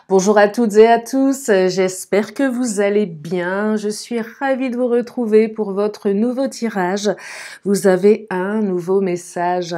Bonjour à toutes et à tous, j'espère que vous allez bien. Je suis ravie de vous retrouver pour votre nouveau tirage. Vous avez un nouveau message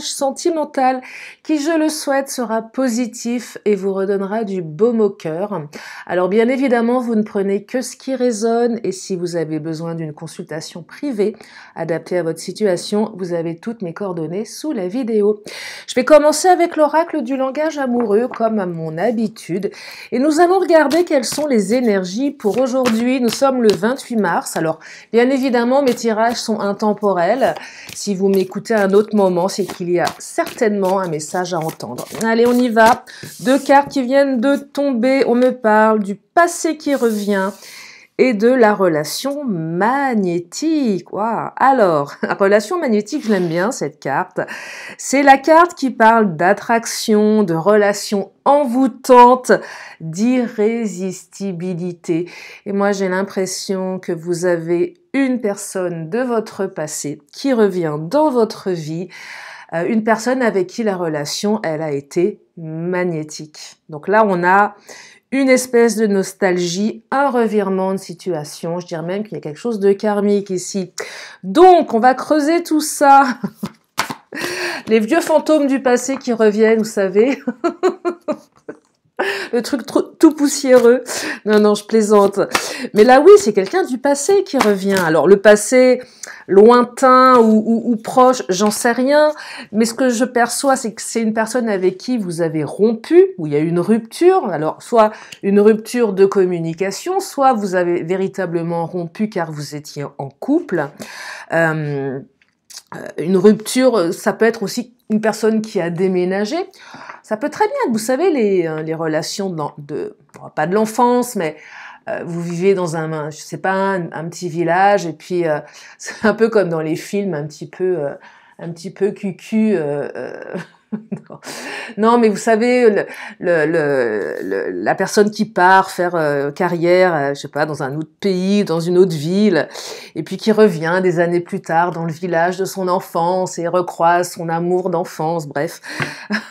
sentimental qui, je le souhaite, sera positif et vous redonnera du baume au cœur. Alors bien évidemment, vous ne prenez que ce qui résonne et si vous avez besoin d'une consultation privée adaptée à votre situation, vous avez toutes mes coordonnées sous la vidéo. Je vais commencer avec l'oracle du langage amoureux comme à mon habitude et nous allons regarder quelles sont les énergies pour aujourd'hui. Nous sommes le 28 mars. Alors bien évidemment mes tirages sont intemporels. Si vous m'écoutez à un autre moment, c'est qu'il y a certainement un message à entendre. Allez, on y va. 2 cartes qui viennent de tomber. On me parle du passé qui revient et de la relation magnétique. Wow. Alors, la relation magnétique, je l'aime bien cette carte. C'est la carte qui parle d'attraction, de relation envoûtante, d'irrésistibilité. Et moi, j'ai l'impression que vous avez une personne de votre passé qui revient dans votre vie, une personne avec qui la relation, elle a été magnétique. Donc là, on a une espèce de nostalgie, un revirement de situation. Je dirais même qu'il y a quelque chose de karmique ici. Donc, on va creuser tout ça. Les vieux fantômes du passé qui reviennent, vous savez. Le truc tout poussiéreux. Non, je plaisante. Mais là, oui, c'est quelqu'un du passé qui revient. Alors, le passé lointain ou proche, j'en sais rien. Mais ce que je perçois, c'est que c'est une personne avec qui vous avez rompu, où il y a eu une rupture. Alors, soit une rupture de communication, soit vous avez véritablement rompu car vous étiez en couple. Une rupture, ça peut être aussi une personne qui a déménagé. Ça peut très bien être, vous savez, les relations pas de l'enfance, mais vous vivez dans un petit village, et puis c'est un peu comme dans les films, un petit peu cucu. Non, mais vous savez, la personne qui part faire carrière, je sais pas, dans un autre pays, dans une autre ville, et puis qui revient des années plus tard dans le village de son enfance et recroise son amour d'enfance, bref,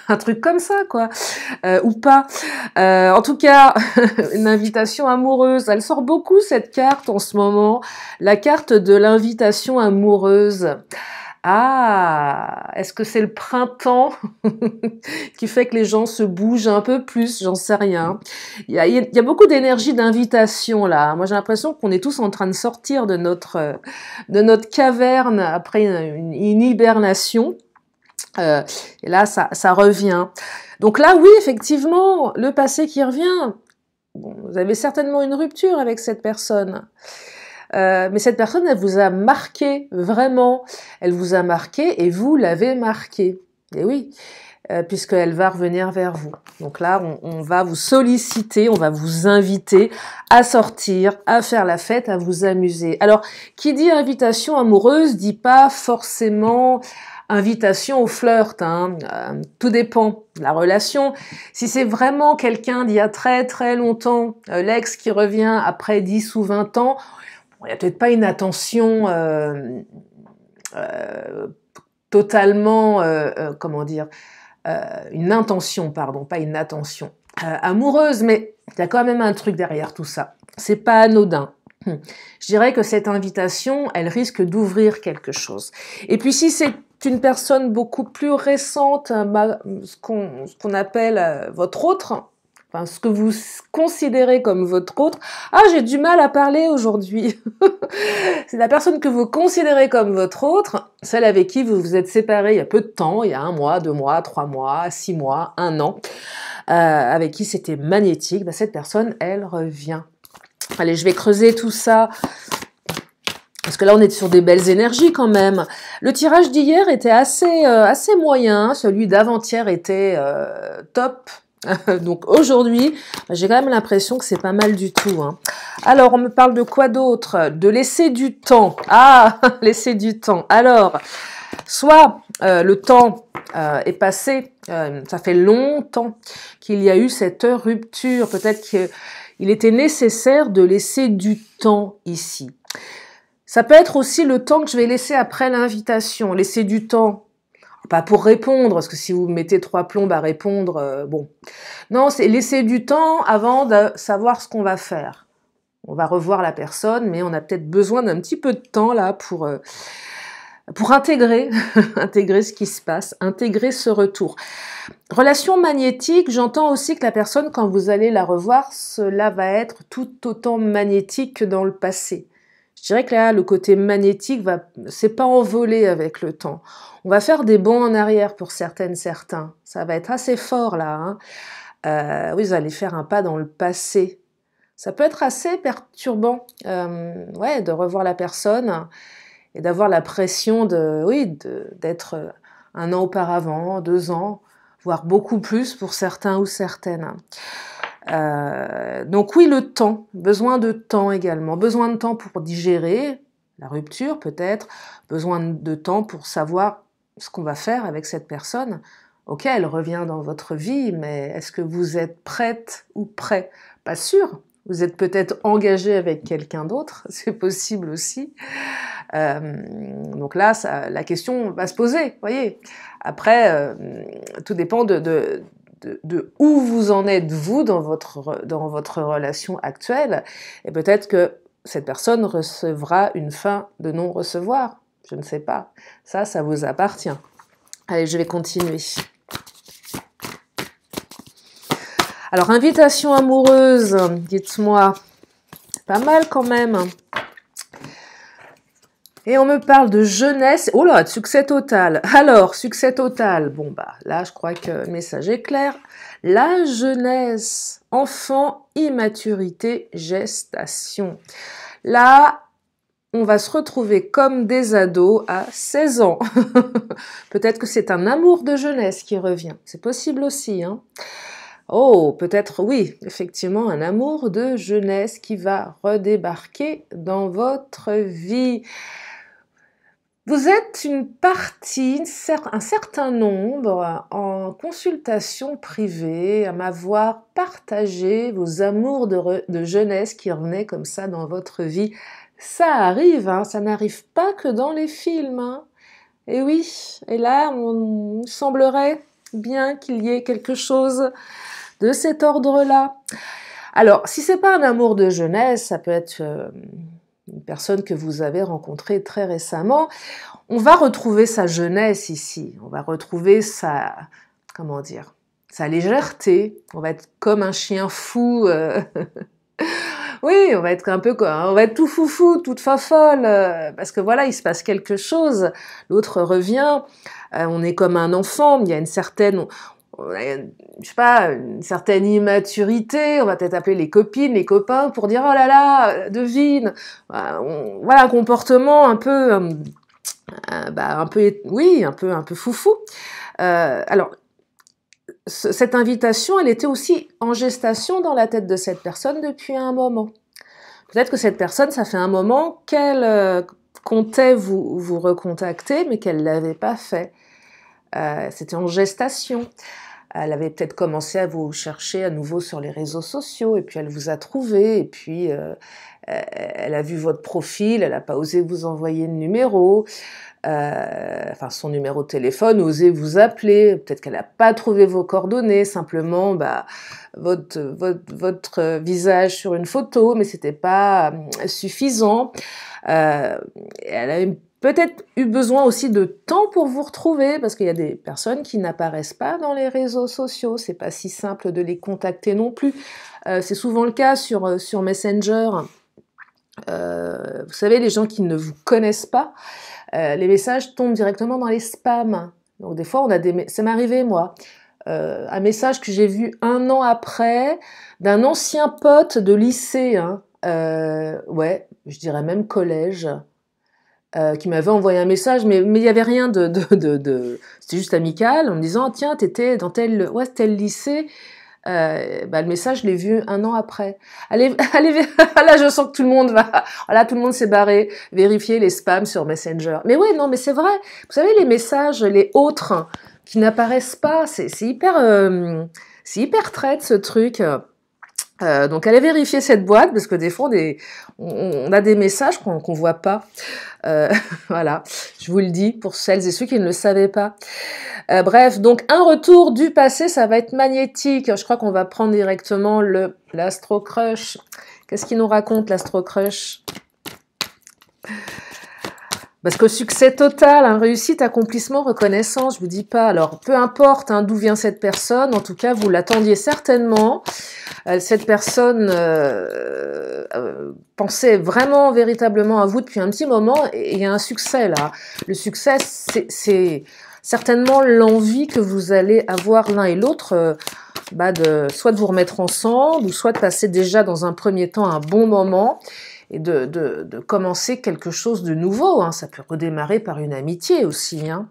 un truc comme ça, quoi, ou pas. En tout cas, une invitation amoureuse, elle sort beaucoup cette carte en ce moment, la carte de l'invitation amoureuse. Ah, est-ce que c'est le printemps qui fait que les gens se bougent un peu plus? J'en sais rien. Il y a beaucoup d'énergie d'invitation là. Moi, j'ai l'impression qu'on est tous en train de sortir de notre caverne après une hibernation. Et là, ça revient. Donc là, oui, effectivement, le passé qui revient. Bon, vous avez certainement une rupture avec cette personne. Mais cette personne, elle vous a marqué, vraiment. Elle vous a marqué et vous l'avez marqué. Et oui, puisqu'elle va revenir vers vous. Donc là, on va vous solliciter, on va vous inviter à sortir, à faire la fête, à vous amuser. Alors, qui dit invitation amoureuse, dit pas forcément invitation au flirt, hein. Tout dépend de la relation. Si c'est vraiment quelqu'un d'il y a très très longtemps, l'ex qui revient après 10 ou 20 ans, il n'y a peut-être pas une attention totalement, comment dire, une intention, pardon, pas une attention amoureuse, mais il y a quand même un truc derrière tout ça. C'est pas anodin. Je dirais que cette invitation, elle risque d'ouvrir quelque chose. Et puis si c'est une personne beaucoup plus récente, ce qu'on appelle votre autre, enfin, ce que vous considérez comme votre autre. Ah, j'ai du mal à parler aujourd'hui. C'est la personne que vous considérez comme votre autre, celle avec qui vous vous êtes séparés il y a peu de temps, il y a 1 mois, 2 mois, 3 mois, 6 mois, 1 an, avec qui c'était magnétique. Ben, cette personne, elle revient. Allez, je vais creuser tout ça. Parce que là, on est sur des belles énergies quand même. Le tirage d'hier était assez moyen. Celui d'avant-hier était top. Donc aujourd'hui, j'ai quand même l'impression que c'est pas mal du tout, hein. Alors, on me parle de quoi d'autre? De laisser du temps. Ah, laisser du temps. Alors, soit le temps est passé, ça fait longtemps qu'il y a eu cette rupture. Peut-être qu'il était nécessaire de laisser du temps ici. Ça peut être aussi le temps que je vais laisser après l'invitation. Laisser du temps Pas pour répondre, parce que si vous mettez 3 plombes à répondre, bon. Non, c'est laisser du temps avant de savoir ce qu'on va faire. On va revoir la personne, mais on a peut-être besoin d'un petit peu de temps là pour intégrer, intégrer ce qui se passe, intégrer ce retour. Relation magnétique, j'entends aussi que la personne, quand vous allez la revoir, cela va être tout autant magnétique que dans le passé. Je dirais que là, le côté magnétique c'est pas envolé avec le temps. On va faire des bonds en arrière pour certaines, certains. Ça va être assez fort là. Hein. Oui, vous allez faire un pas dans le passé. Ça peut être assez perturbant, ouais, de revoir la personne et d'avoir la pression d'être un an auparavant, 2 ans, voire beaucoup plus pour certains ou certaines. Donc oui, le temps, besoin de temps également, besoin de temps pour digérer la rupture peut-être, besoin de temps pour savoir ce qu'on va faire avec cette personne. Ok, elle revient dans votre vie, mais est-ce que vous êtes prête ou prêt? Pas sûr. Vous êtes peut-être engagé avec quelqu'un d'autre, c'est possible aussi. Donc là, la question va se poser, voyez. Après, tout dépend de où vous en êtes, vous, dans votre relation actuelle. Et peut-être que cette personne recevra une fin de non-recevoir. Je ne sais pas. Ça vous appartient. Allez, je vais continuer. Alors, invitation amoureuse, dites-moi. Pas mal quand même. Et on me parle de jeunesse. Oh là, de succès total. Alors, succès total. Bon, bah, là, je crois que le message est clair. La jeunesse, enfant, immaturité, gestation. Là, on va se retrouver comme des ados à 16 ans. Peut-être que c'est un amour de jeunesse qui revient. C'est possible aussi, hein. Oh, peut-être, oui, effectivement, un amour de jeunesse qui va redébarquer dans votre vie. Vous êtes une partie, un certain nombre, en consultation privée, à m'avoir partagé vos amours de jeunesse qui revenaient comme ça dans votre vie. Ça arrive, hein, ça n'arrive pas que dans les films. Hein. Et oui, et là, il semblerait bien qu'il y ait quelque chose de cet ordre-là. Alors, si c'est pas un amour de jeunesse, ça peut être une personne que vous avez rencontrée très récemment. On va retrouver sa jeunesse ici. On va retrouver sa légèreté. On va être comme un chien fou. Oui, on va être on va être tout foufou, toute fofolle, parce que voilà, il se passe quelque chose. L'autre revient. On est comme un enfant. Il y a une certaine une certaine immaturité, on va peut-être appeler les copines, les copains pour dire oh là là, devine, voilà un comportement un peu, un peu foufou. Alors cette invitation, elle était aussi en gestation dans la tête de cette personne depuis un moment. Peut-être que cette personne, ça fait un moment qu'elle comptait vous recontacter, mais qu'elle l'avait pas fait. C'était en gestation. Elle avait peut-être commencé à vous chercher à nouveau sur les réseaux sociaux, et puis elle vous a trouvé, et puis elle a vu votre profil, elle n'a pas osé vous envoyer le numéro, son numéro de téléphone, osé vous appeler, peut-être qu'elle n'a pas trouvé vos coordonnées, simplement votre visage sur une photo, mais c'était pas suffisant. Elle a peut-être eu besoin aussi de temps pour vous retrouver, parce qu'il y a des personnes qui n'apparaissent pas dans les réseaux sociaux, c'est pas si simple de les contacter non plus. C'est souvent le cas sur Messenger. Vous savez, les gens qui ne vous connaissent pas, les messages tombent directement dans les spams. Donc des fois, ça m'est arrivé moi. Un message que j'ai vu 1 an après d'un ancien pote de lycée, hein, ouais, je dirais même collège. Qui m'avait envoyé un message, mais il n'y avait rien c'était juste amical, en me disant tiens, t'étais dans tel lycée. Le message, je l'ai vu 1 an après. Allez, là, je sens que tout le monde tout le monde s'est barré, vérifier les spams sur Messenger. Mais ouais, non, mais c'est vrai. Vous savez, les messages, les autres qui n'apparaissent pas, c'est hyper traite ce truc. Donc allez vérifier cette boîte parce que des fois on a des messages qu'on voit pas. Voilà, je vous le dis pour celles et ceux qui ne le savaient pas. Bref, donc un retour du passé, ça va être magnétique. Je crois qu'on va prendre directement l'Astro Crush. Qu'est-ce qu'il nous raconte l'Astro Crush? Parce que succès total, hein, réussite, accomplissement, reconnaissance, je vous dis pas. Alors, peu importe hein, d'où vient cette personne, en tout cas, vous l'attendiez certainement. Cette personne pensait vraiment, véritablement à vous depuis un petit moment, et il y a un succès là. Le succès, c'est certainement l'envie que vous allez avoir l'un et l'autre, soit de vous remettre ensemble, ou soit de passer déjà dans un premier temps un bon moment, et de commencer quelque chose de nouveau. Hein. Ça peut redémarrer par une amitié aussi. Hein.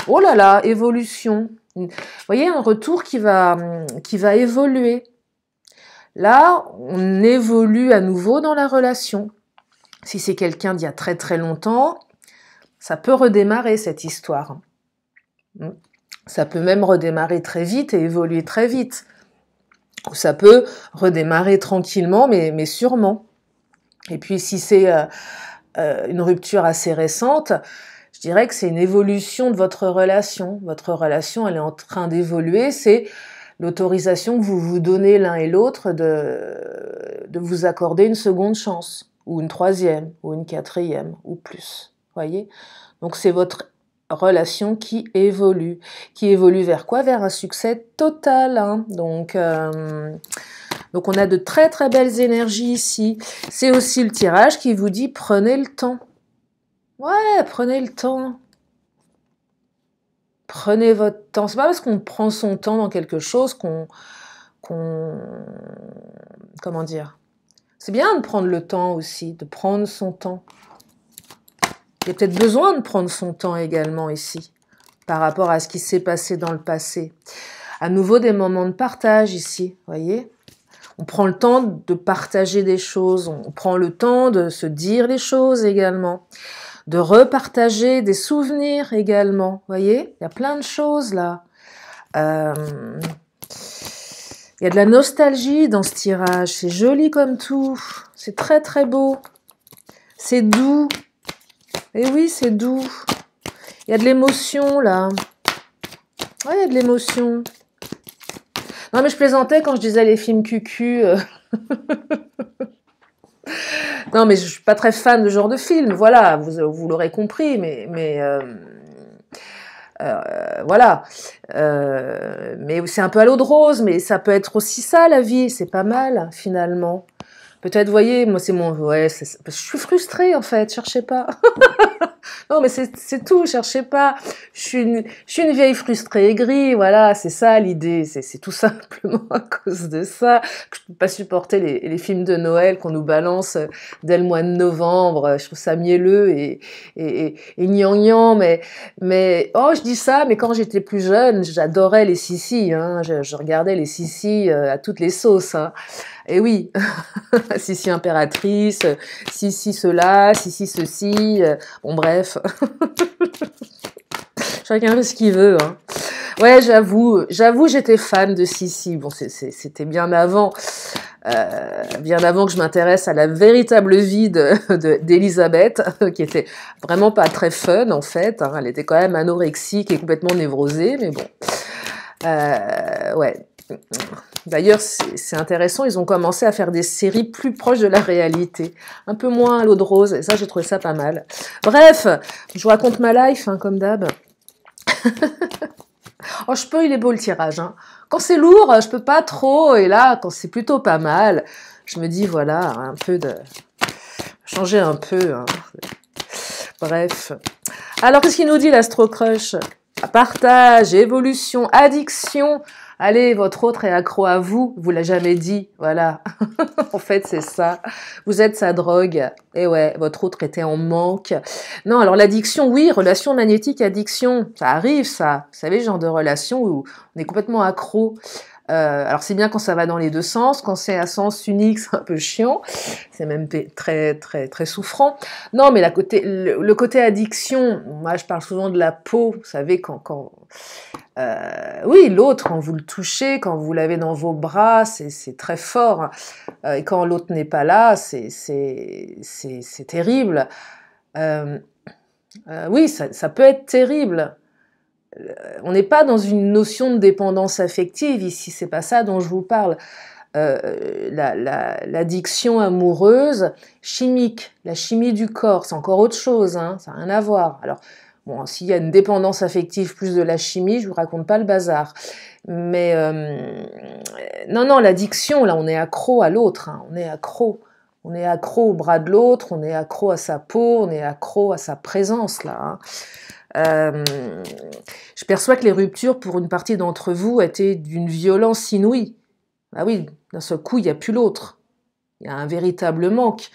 Oh là là, évolution. Vous voyez, un retour qui va évoluer. Là, on évolue à nouveau dans la relation. Si c'est quelqu'un d'il y a très très longtemps, ça peut redémarrer cette histoire. Ça peut même redémarrer très vite et évoluer très vite. Ou ça peut redémarrer tranquillement, mais sûrement. Et puis si c'est une rupture assez récente, je dirais que c'est une évolution de votre relation. Votre relation, elle est en train d'évoluer. C'est l'autorisation que vous vous donnez l'un et l'autre de vous accorder une seconde chance, ou une troisième, ou une quatrième, ou plus. Voyez? Donc c'est votre relation qui évolue. Qui évolue vers quoi? Vers un succès total. Hein. Donc on a de très très belles énergies ici. C'est aussi le tirage qui vous dit prenez le temps. Ouais, prenez le temps. Prenez votre temps. C'est pas parce qu'on prend son temps dans quelque chose comment dire? C'est bien de prendre le temps aussi, de prendre son temps. Il y a peut-être besoin de prendre son temps également ici, par rapport à ce qui s'est passé dans le passé. À nouveau des moments de partage ici, voyez? On prend le temps de partager des choses, on prend le temps de se dire les choses également, de repartager des souvenirs également, voyez? Il y a plein de choses là. Il y a de la nostalgie dans ce tirage, c'est joli comme tout, c'est très très beau, c'est doux, et oui c'est doux, il y a de l'émotion là, ouais, il y a de l'émotion. Non mais je plaisantais quand je disais les films cucu. Non mais je suis pas très fan de ce genre de film, voilà, vous l'aurez compris, mais voilà. Mais c'est un peu à l'eau de rose, mais ça peut être aussi ça la vie, c'est pas mal finalement. Peut-être, vous voyez, moi c'est mon... Ouais, je suis frustrée en fait, cherchez pas. Non mais c'est tout, cherchez pas. Je suis une vieille frustrée aigrie, voilà, c'est ça l'idée. C'est tout simplement à cause de ça que je peux pas supporter les films de Noël qu'on nous balance dès le mois de novembre. Je trouve ça mielleux et gnangnan, mais oh, je dis ça, mais quand j'étais plus jeune, j'adorais les Sissi, hein. Je regardais les Sissi à toutes les sauces, hein. Et oui, Sissi impératrice, Sissi cela, Sissi ceci, bon bref, chacun fait ce qu'il veut. Hein. Ouais, j'avoue, j'étais fan de Sissi. Bon, c'était bien avant que je m'intéresse à la véritable vie d'Elisabeth, qui était vraiment pas très fun en fait. Hein. Elle était quand même anorexique et complètement névrosée, mais bon, ouais. D'ailleurs, c'est intéressant, ils ont commencé à faire des séries plus proches de la réalité, un peu moins à l'eau de rose, et ça, j'ai trouvé ça pas mal. Bref, je vous raconte ma life, hein, comme d'hab. Oh, il est beau le tirage. Hein. Quand c'est lourd, je peux pas trop, et là, quand c'est plutôt pas mal, je me dis, voilà, un peu de... changer un peu. Hein. Bref. Alors, qu'est-ce qu'il nous dit, l'Astro Crush? Partage, évolution, addiction... Allez, votre autre est accro à vous, vous l'a jamais dit, voilà. En fait, c'est ça. Vous êtes sa drogue. Et ouais, votre autre était en manque. Non, alors l'addiction, oui, relation magnétique, addiction, ça arrive, ça. Vous savez, ce genre de relation où on est complètement accro Alors c'est bien quand ça va dans les deux sens, quand c'est à sens unique, c'est un peu chiant, c'est même très très très souffrant. Non, mais le côté addiction, moi je parle souvent de la peau, vous savez oui, l'autre, quand vous le touchez, quand vous l'avez dans vos bras, c'est très fort. Et quand l'autre n'est pas là, c'est terrible. Oui, ça peut être terrible. On n'est pas dans une notion de dépendance affective ici, c'est pas ça dont je vous parle. L'addiction amoureuse chimique, la chimie du corps, c'est encore autre chose, hein, ça n'a rien à voir. Alors, bon, s'il y a une dépendance affective plus de la chimie, je vous raconte pas le bazar. Mais non, l'addiction, là, on est accro à l'autre, hein, on est accro. On est accro au bras de l'autre, on est accro à sa peau, on est accro à sa présence, là. Hein. Je perçois que les ruptures, pour une partie d'entre vous, étaient d'une violence inouïe. Ah oui, d'un seul coup, il n'y a plus l'autre. Il y a un véritable manque.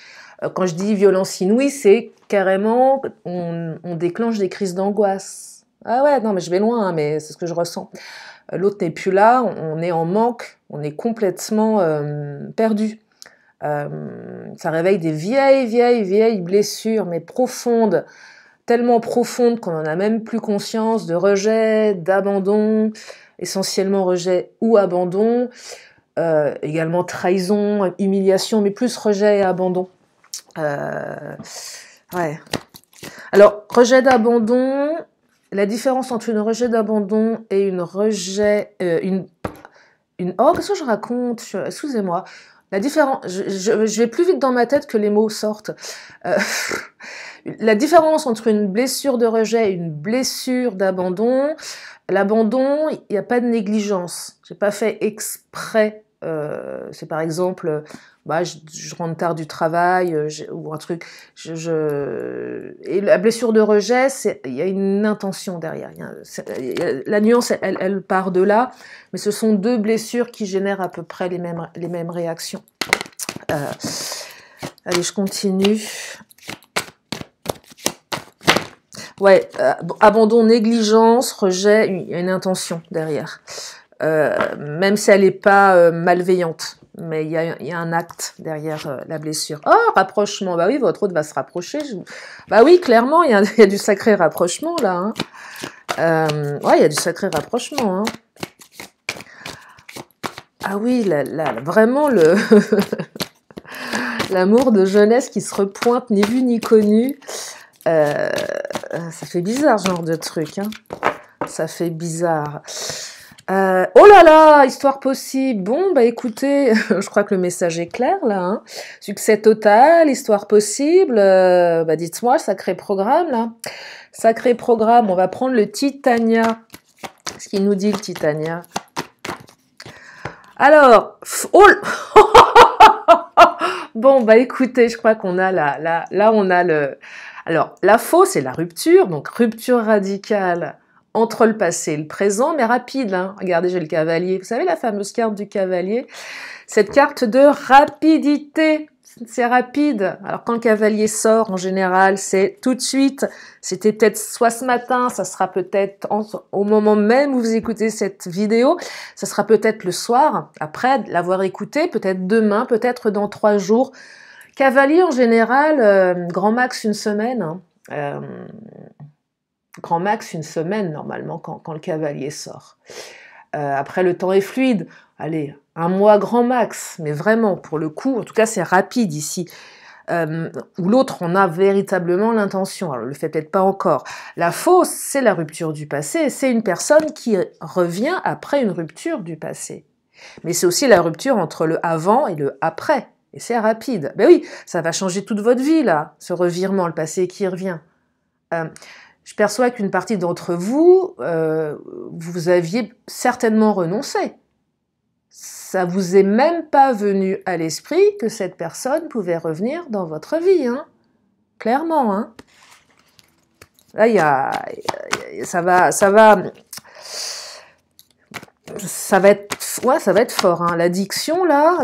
Quand je dis violence inouïe, c'est carrément, on déclenche des crises d'angoisse. Ah ouais, non, mais je vais loin, hein, mais c'est ce que je ressens. L'autre n'est plus là, on est en manque, on est complètement perdu. Ça réveille des vieilles blessures, mais profondes, tellement profondes qu'on n'en a même plus conscience, de rejet, d'abandon, essentiellement rejet ou abandon, également trahison, humiliation, mais plus rejet et abandon. Ouais. Alors, rejet d'abandon, la différence entre une rejet d'abandon et une rejet... Oh, qu'est-ce que je raconte? Excusez-moi. La différence... Je vais plus vite dans ma tête que les mots sortent. La différence entre une blessure de rejet et une blessure d'abandon, l'abandon, il n'y a pas de négligence. J'ai pas fait exprès. C'est par exemple, je rentre tard du travail ou un truc. Et la blessure de rejet, il y a une intention derrière. La nuance, elle part de là, mais ce sont deux blessures qui génèrent à peu près les mêmes réactions. Allez, je continue. Ouais, abandon, négligence, rejet, il y a une intention derrière. Même si elle n'est pas malveillante, mais il y a un acte derrière la blessure. Oh, rapprochement, bah oui, votre autre va se rapprocher. Bah oui, clairement, il y a du sacré rapprochement là. Hein. Ouais, il y a du sacré rapprochement. Hein. Ah oui, vraiment l'amour de jeunesse qui se repointe, ni vu ni connu. Ça fait bizarre, ce genre de truc. Hein. Ça fait bizarre. Oh là là, histoire possible. Bon, bah écoutez, je crois que le message est clair là. Hein. Succès total, histoire possible. Bah dites-moi, sacré programme là. Sacré programme, on va prendre le Titania. Ce qu'il nous dit le Titania. Alors, bon, bah écoutez, je crois qu'on a là on a le... Alors, la faux, c'est la rupture, donc rupture radicale entre le passé et le présent, mais rapide. Hein. Regardez, j'ai le cavalier. Vous savez la fameuse carte du cavalier? Cette carte de rapidité, c'est rapide. Alors, quand le cavalier sort, en général, c'est tout de suite. C'était peut-être soit ce matin, ça sera peut-être au moment même où vous écoutez cette vidéo, ça sera peut-être le soir, après l'avoir écouté, peut-être demain, peut-être dans 3 jours. Cavalier, en général, grand max une semaine. Hein. Grand max une semaine, normalement, quand le cavalier sort. Après, le temps est fluide. Allez, 1 mois grand max. Mais vraiment, pour le coup, en tout cas, c'est rapide ici. Où l'autre en a véritablement l'intention. Alors, le fait peut-être pas encore. La fausse, c'est la rupture du passé. C'est une personne qui revient après une rupture du passé. Mais c'est aussi la rupture entre le avant et le après. Et c'est rapide. Ben oui, ça va changer toute votre vie, là, ce revirement, le passé qui revient. Je perçois qu'une partie d'entre vous, vous aviez certainement renoncé. Ça vous est même pas venu à l'esprit que cette personne pouvait revenir dans votre vie, hein. Clairement, hein. Là, ça va être fort, hein. L'addiction, là,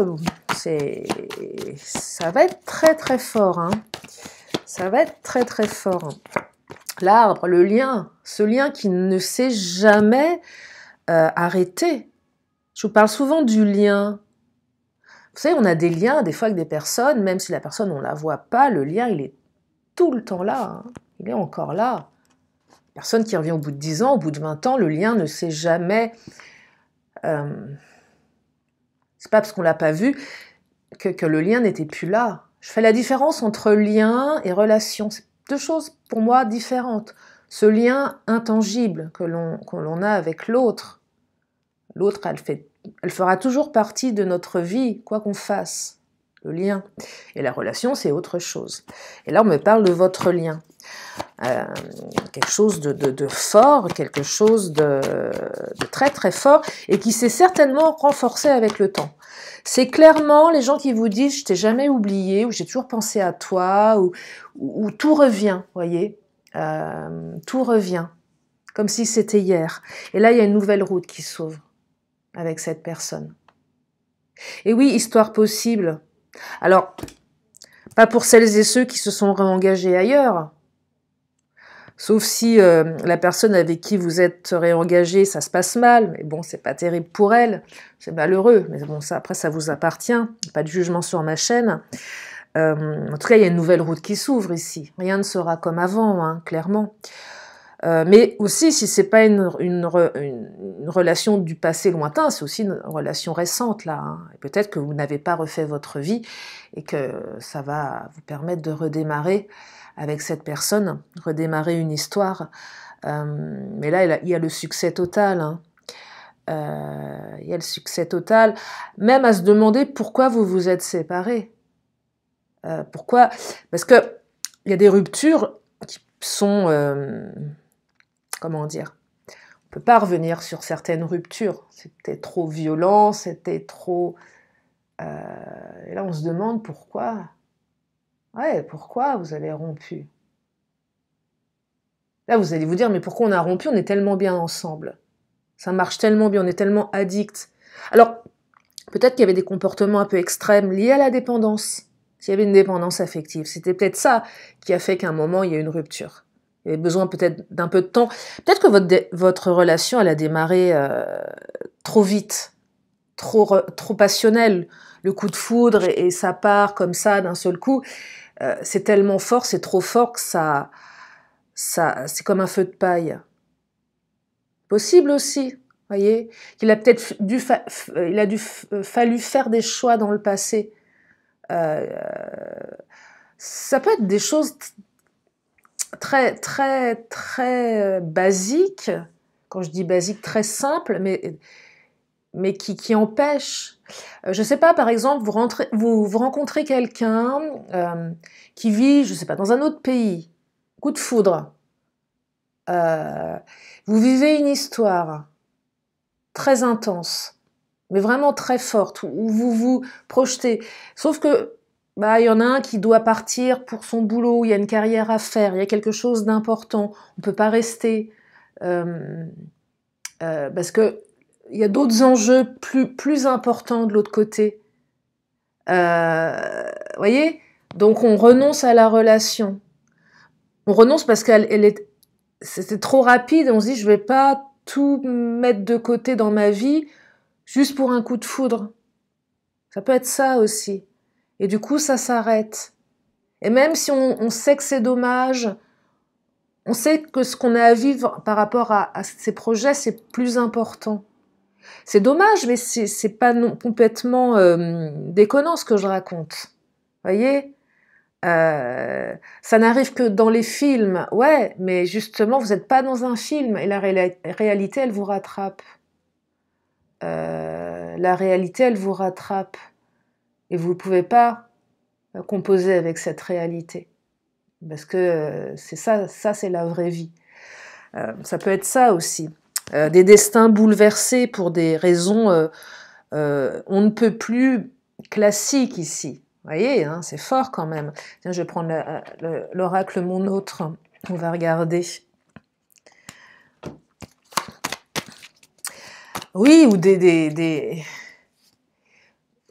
ça va être très très fort, hein. Ça va être très très fort. L'arbre, le lien, ce lien qui ne s'est jamais arrêté. Je vous parle souvent du lien. Vous savez, on a des liens des fois avec des personnes, même si la personne, on ne la voit pas, le lien, il est tout le temps là. Hein. Il est encore là. Personne qui revient au bout de 10 ans, au bout de 20 ans, le lien ne s'est jamais... c'est pas parce qu'on l'a pas vu que le lien n'était plus là. Je fais la différence entre lien et relation. C'est deux choses, pour moi, différentes. Ce lien intangible que l'on a avec l'autre. L'autre, elle fera toujours partie de notre vie, quoi qu'on fasse. Le lien. Et la relation, c'est autre chose. Et là, on me parle de votre lien. Quelque chose de fort, quelque chose de très très fort, et qui s'est certainement renforcé avec le temps. C'est clairement les gens qui vous disent « je t'ai jamais oublié » ou « j'ai toujours pensé à toi » ou tout revient, voyez, tout revient, comme si c'était hier. Et là, il y a une nouvelle route qui s'ouvre avec cette personne. Et oui, histoire possible. Alors, pas pour celles et ceux qui se sont réengagés ailleurs, sauf si la personne avec qui vous êtes réengagé, ça se passe mal, mais bon, c'est pas terrible pour elle, c'est malheureux, mais bon, ça, après, ça vous appartient, pas de jugement sur ma chaîne. En tout cas, il y a une nouvelle route qui s'ouvre ici, rien ne sera comme avant, hein, clairement. Mais aussi, si c'est pas une relation du passé lointain, c'est aussi une relation récente, là. Hein. Peut-être que vous n'avez pas refait votre vie et que ça va vous permettre de redémarrer avec cette personne, redémarrer une histoire. Mais là, il y a le succès total. Hein. Il y a le succès total. Même à se demander pourquoi vous vous êtes séparés. Pourquoi? Parce que il y a des ruptures qui sont... comment dire? On peut pas revenir sur certaines ruptures. C'était trop violent, c'était trop... et là, on se demande pourquoi. Ouais, pourquoi vous avez rompu? Là, vous allez vous dire, mais pourquoi on a rompu? On est tellement bien ensemble. Ça marche tellement bien, on est tellement addicts. Alors, peut-être qu'il y avait des comportements un peu extrêmes liés à la dépendance. S'il y avait une dépendance affective. C'était peut-être ça qui a fait qu'à un moment, il y a eu une rupture. Il y avait besoin peut-être d'un peu de temps. Peut-être que votre relation, elle a démarré trop vite, trop passionnelle. Le coup de foudre et ça part comme ça d'un seul coup. C'est tellement fort, c'est trop fort que ça c'est comme un feu de paille. Possible aussi, voyez, qu'il a peut-être fallu faire des choix dans le passé. Ça peut être des choses très très très basiques. Quand je dis basique, très simple, mais qui empêchent. Je ne sais pas, par exemple, vous rencontrez quelqu'un qui vit, je ne sais pas, dans un autre pays. Coup de foudre. Vous vivez une histoire très intense, mais vraiment très forte, où vous vous projetez. Sauf que, bah, il y en a un qui doit partir pour son boulot, il y a une carrière à faire, il y a quelque chose d'important, on ne peut pas rester, parce que il y a d'autres enjeux plus importants de l'autre côté. Voyez? Donc on renonce à la relation. On renonce parce c'était trop rapide, et on se dit je vais pas tout mettre de côté dans ma vie juste pour un coup de foudre. Ça peut être ça aussi. Et du coup, ça s'arrête. Et même si on sait que c'est dommage, on sait que ce qu'on a à vivre par rapport à ces projets, c'est plus important. C'est dommage, mais c'est pas complètement déconnant ce que je raconte. Voyez? Ça n'arrive que dans les films, ouais, mais justement, vous n'êtes pas dans un film et la réalité, elle vous rattrape. La réalité, elle vous rattrape. Et vous ne pouvez pas composer avec cette réalité. Parce que c'est ça c'est la vraie vie. Ça peut être ça aussi. Des destins bouleversés pour des raisons on ne peut plus classiques ici. Vous voyez, hein, c'est fort quand même. Tiens, je vais prendre l'oracle Mon Autre. On va regarder. Oui,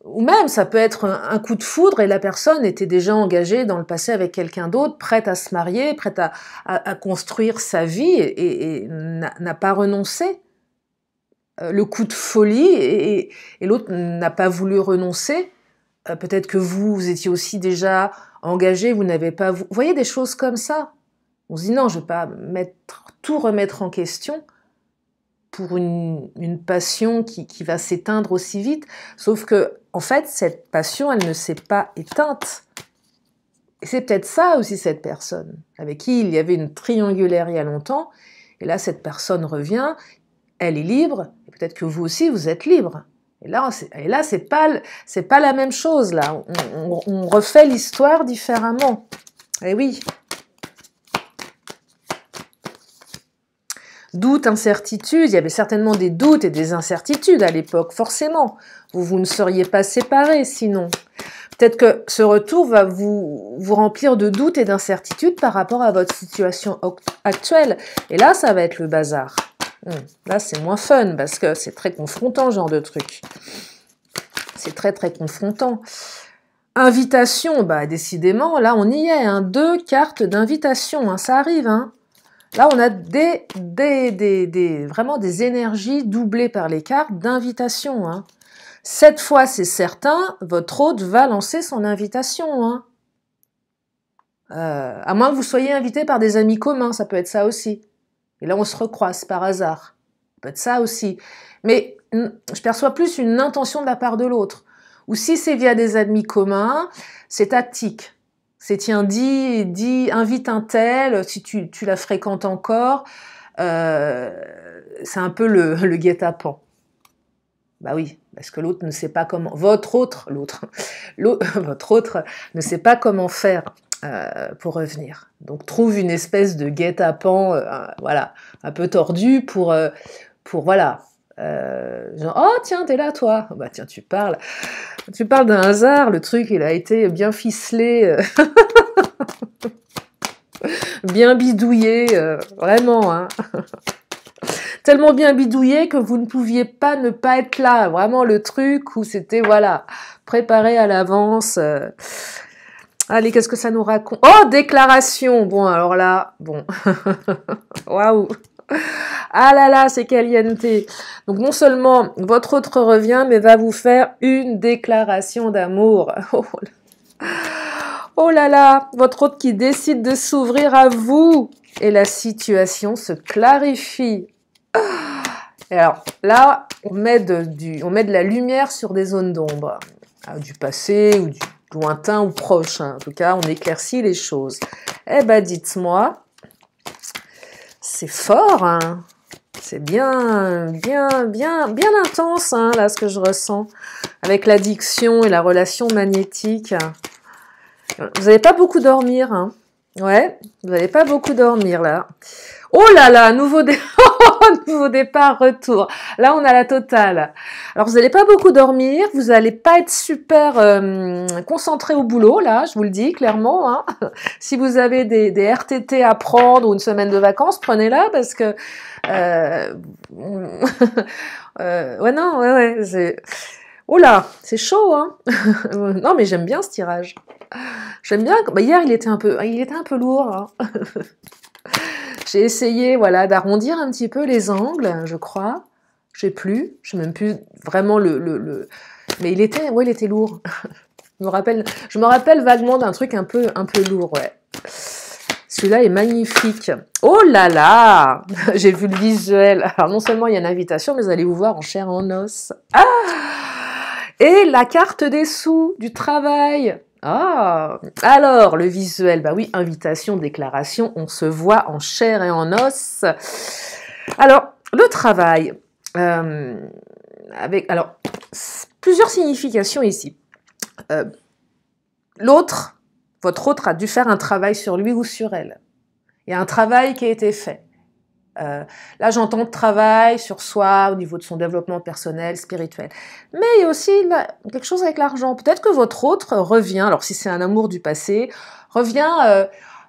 ou même, ça peut être un coup de foudre et la personne était déjà engagée dans le passé avec quelqu'un d'autre, prête à se marier, prête à construire sa vie et n'a pas renoncé. le coup de folie et l'autre n'a pas voulu renoncer. Peut-être que vous étiez aussi déjà engagé, vous n'avez pas... Vous voyez des choses comme ça. On se dit non, je ne vais pas tout remettre en question pour une passion qui va s'éteindre aussi vite. Sauf que, en fait, cette passion, elle ne s'est pas éteinte. Et c'est peut-être ça aussi, cette personne, avec qui il y avait une triangulaire il y a longtemps. Et là, cette personne revient, elle est libre, et peut-être que vous aussi, vous êtes libre. Et là, c'est pas la même chose, là. On refait l'histoire différemment. Eh oui. Doute, incertitude, il y avait certainement des doutes et des incertitudes à l'époque, forcément. Vous ne seriez pas séparés sinon. Peut-être que ce retour va vous remplir de doutes et d'incertitudes par rapport à votre situation actuelle. Et là, ça va être le bazar. Là, c'est moins fun parce que c'est très confrontant, ce genre de truc. C'est très, très confrontant. Invitation, bah décidément, là, on y est. 2 cartes d'invitation, ça arrive. Là, on a vraiment des énergies doublées par les cartes d'invitation. Cette fois, c'est certain, votre hôte va lancer son invitation. À moins que vous soyez invité par des amis communs, ça peut être ça aussi. Et là, on se recroise par hasard. Ça peut être ça aussi. Mais je perçois plus une intention de la part de l'autre. Ou si c'est via des amis communs, c'est tactique. C'est tiens, invite un tel, si tu la fréquentes encore. C'est un peu le guet-apens. Bah oui, parce que l'autre ne sait pas comment... Votre autre ne sait pas comment faire pour revenir. Donc trouve une espèce de guet-apens, voilà, un peu tordu pour voilà... genre, oh tiens, t'es là toi. Bah tiens, tu parles d'un hasard, le truc il a été bien ficelé, bien bidouillé, vraiment, tellement bien bidouillé que vous ne pouviez pas ne pas être là, vraiment le truc où c'était, voilà, préparé à l'avance. Allez, qu'est-ce que ça nous raconte? Oh, déclaration. Bon, alors là, bon, waouh. Ah là là, c'est caliente. Donc non seulement votre autre revient, mais va vous faire une déclaration d'amour. Oh là là, votre autre qui décide de s'ouvrir à vous. Et la situation se clarifie. Et alors là, on met de la lumière sur des zones d'ombre. Du passé ou du lointain ou proche. En tout cas, on éclaircit les choses. Eh ben, dites-moi. C'est fort, C'est bien intense, là, ce que je ressens, avec l'addiction et la relation magnétique. Vous n'allez pas beaucoup dormir, Ouais, vous n'allez pas beaucoup dormir, là. Oh là là, nouveau départ, retour. Là, on a la totale. Alors, vous n'allez pas beaucoup dormir, vous n'allez pas être super concentré au boulot, là, je vous le dis clairement. Si vous avez des RTT à prendre ou une semaine de vacances, prenez-la parce que... ouais, oh là, c'est chaud, Non, mais j'aime bien ce tirage. J'aime bien... Bah, hier, il était un peu lourd, J'ai essayé, voilà, d'arrondir un petit peu les angles, je crois. Je sais même plus vraiment mais il était lourd. Je me rappelle vaguement d'un truc un peu lourd, ouais. Celui-là est magnifique. Oh là là! J'ai vu le visuel. Alors non seulement il y a une invitation, mais vous allez vous voir en chair et en os. Ah! Et la carte des sous, du travail. Ah, alors le visuel, bah oui, invitation, déclaration, on se voit en chair et en os. Alors, le travail, alors, plusieurs significations ici. Votre autre a dû faire un travail sur lui ou sur elle. Il y a un travail qui a été fait. Là, j'entends travail sur soi, au niveau de son développement personnel, spirituel. Mais il y a aussi quelque chose avec l'argent. Peut-être que votre autre revient, alors si c'est un amour du passé, revient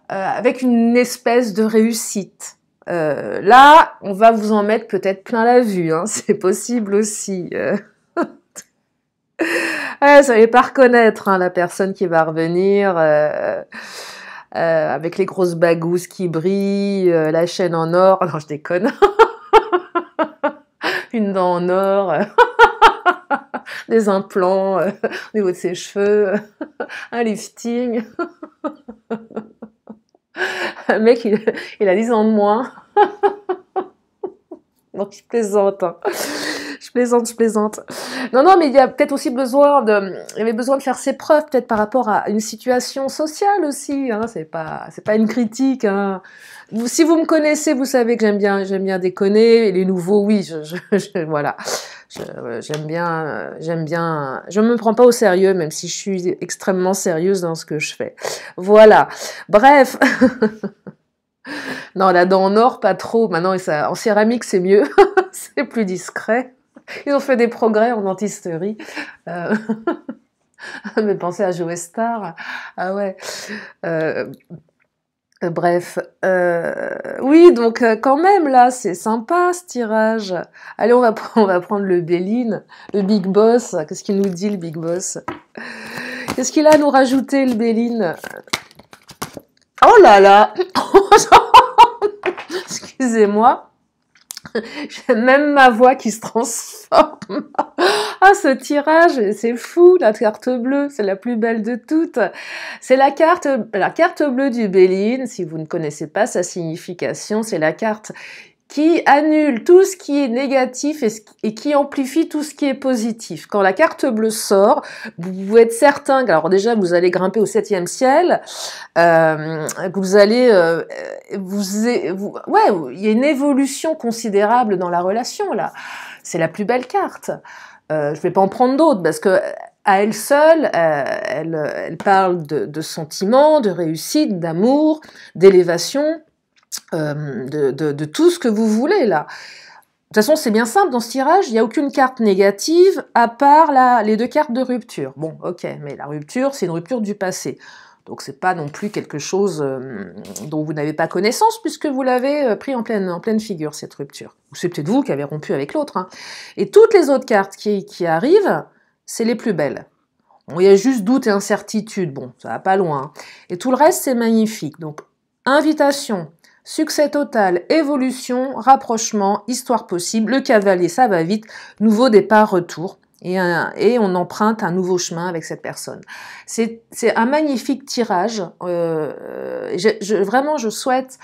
avec une espèce de réussite. Là, on va vous en mettre peut-être plein la vue, c'est possible aussi. Ouais, vous savez pas reconnaître la personne qui va revenir... avec les grosses bagousses qui brillent, la chaîne en or. Non, je déconne. une dent en or, des implants au niveau de ses cheveux, un lifting. Le mec, il a 10 ans de moins. Donc je plaisante, hein. Je plaisante. Non, mais il y a peut-être aussi il y avait besoin de faire ses preuves, peut-être par rapport à une situation sociale aussi, hein. C'est pas une critique, hein. Si vous me connaissez, vous savez que j'aime bien déconner, et les nouveaux, oui, voilà. J'aime bien, je me prends pas au sérieux, même si je suis extrêmement sérieuse dans ce que je fais. Voilà. Bref. Non, la dent en or, pas trop. Maintenant, en céramique, c'est mieux. C'est plus discret. Ils ont fait des progrès en dentisterie. Mais pensez à Joe Star. Ah ouais. Bref. Oui, donc quand même, là, c'est sympa, ce tirage. Allez, on va prendre le Béline, le Big Boss. Qu'est-ce qu'il nous dit, le Big Boss? Qu'est-ce qu'il a à nous rajouter, le Béline? Oh là là. Excusez-moi, j'ai même ma voix qui se transforme. Ah, ce tirage, c'est fou, la carte bleue, c'est la plus belle de toutes. C'est la carte bleue du Béline. Si vous ne connaissez pas sa signification, c'est la carte qui annule tout ce qui est négatif et qui amplifie tout ce qui est positif. Quand la carte bleue sort, vous pouvez être certain que, alors déjà, vous allez grimper au 7e ciel, que vous allez, ouais, il y a une évolution considérable dans la relation, là. C'est la plus belle carte. Je vais pas en prendre d'autres, parce que à elle seule, elle parle de sentiments, de réussite, d'amour, d'élévation, de tout ce que vous voulez, là. De toute façon, c'est bien simple, dans ce tirage, il n'y a aucune carte négative, à part les 2 cartes de rupture. Bon, ok, mais la rupture, c'est une rupture du passé. Donc, c'est pas non plus quelque chose dont vous n'avez pas connaissance, puisque vous l'avez pris en pleine figure, cette rupture. Ou c'est peut-être vous qui avez rompu avec l'autre, hein. Et toutes les autres cartes qui arrivent, c'est les plus belles. Bon, il y a juste doute et incertitude, bon, ça va pas loin, hein. Et tout le reste, c'est magnifique. Donc, invitation, succès total, évolution, rapprochement, histoire possible, le cavalier, ça va vite, nouveau départ, retour. Et on emprunte un nouveau chemin avec cette personne. C'est un magnifique tirage. Vraiment, je souhaite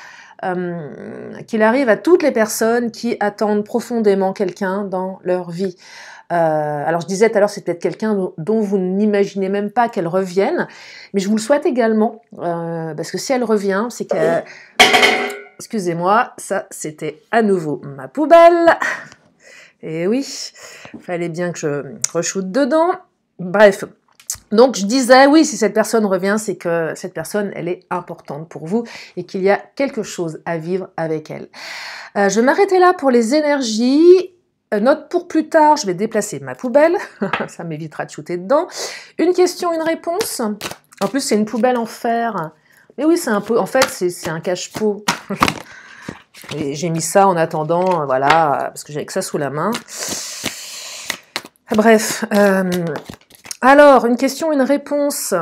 qu'il arrive à toutes les personnes qui attendent profondément quelqu'un dans leur vie. Alors je disais tout à l'heure, c'est peut-être quelqu'un dont vous n'imaginez même pas qu'elle revienne, mais je vous le souhaite également, parce que si elle revient, c'est qu'elle... Excusez-moi, ça c'était à nouveau ma poubelle. Et oui, fallait bien que je re-shoote dedans. Bref, donc je disais, oui, si cette personne revient, c'est que cette personne, elle est importante pour vous et qu'il y a quelque chose à vivre avec elle. Je vais m'arrêter là pour les énergies. Note pour plus tard, je vais déplacer ma poubelle. Ça m'évitera de shooter dedans. Une question, une réponse. En plus, c'est une poubelle en fer. Mais oui, c'est un peu... En fait, c'est un cache-pot. Et j'ai mis ça en attendant, voilà, parce que j'avais que ça sous la main. Bref. Alors, une question, une réponse.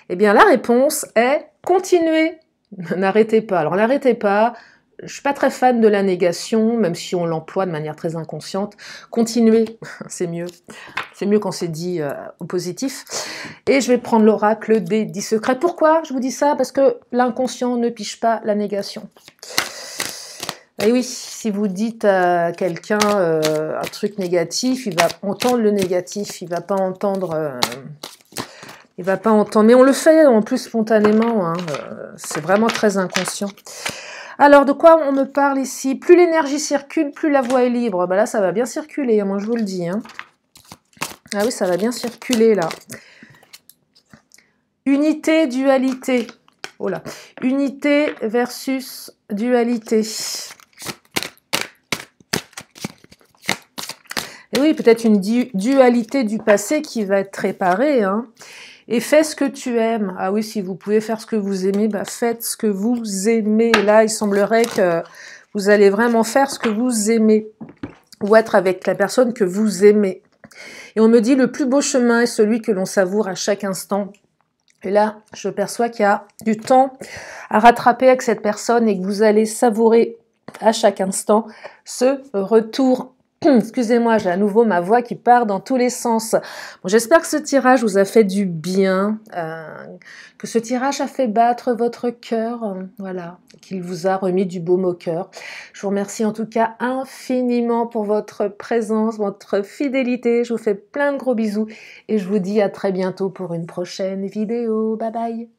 Eh bien, la réponse est continuez. N'arrêtez pas. Alors, n'arrêtez pas. Je suis pas très fan de la négation, même si on l'emploie de manière très inconsciente. Continuez, c'est mieux. C'est mieux quand c'est dit au positif. Et je vais prendre l'oracle des 10 secrets. Pourquoi je vous dis ça? Parce que l'inconscient ne pige pas la négation. Et oui, si vous dites à quelqu'un un truc négatif, il va entendre le négatif, il va pas entendre... Mais on le fait en plus spontanément, hein, c'est vraiment très inconscient. Alors, de quoi on me parle ici? Plus l'énergie circule, plus la voie est libre. Bah là, ça va bien circuler, moi je vous le dis, hein. Ah oui, ça va bien circuler, là. Unité, dualité. Oh là. Unité versus dualité. Et oui, peut-être une dualité du passé qui va être réparée, hein. Et fais ce que tu aimes. Ah oui, si vous pouvez faire ce que vous aimez, bah faites ce que vous aimez. Là, il semblerait que vous allez vraiment faire ce que vous aimez. Ou être avec la personne que vous aimez. Et on me dit, le plus beau chemin est celui que l'on savoure à chaque instant. Et là, je perçois qu'il y a du temps à rattraper avec cette personne et que vous allez savourer à chaque instant ce retour. Excusez-moi, j'ai à nouveau ma voix qui part dans tous les sens. Bon, j'espère que ce tirage vous a fait du bien, que ce tirage a fait battre votre cœur, voilà, qu'il vous a remis du baume au cœur. Je vous remercie en tout cas infiniment pour votre présence, votre fidélité. Je vous fais plein de gros bisous et je vous dis à très bientôt pour une prochaine vidéo. Bye bye!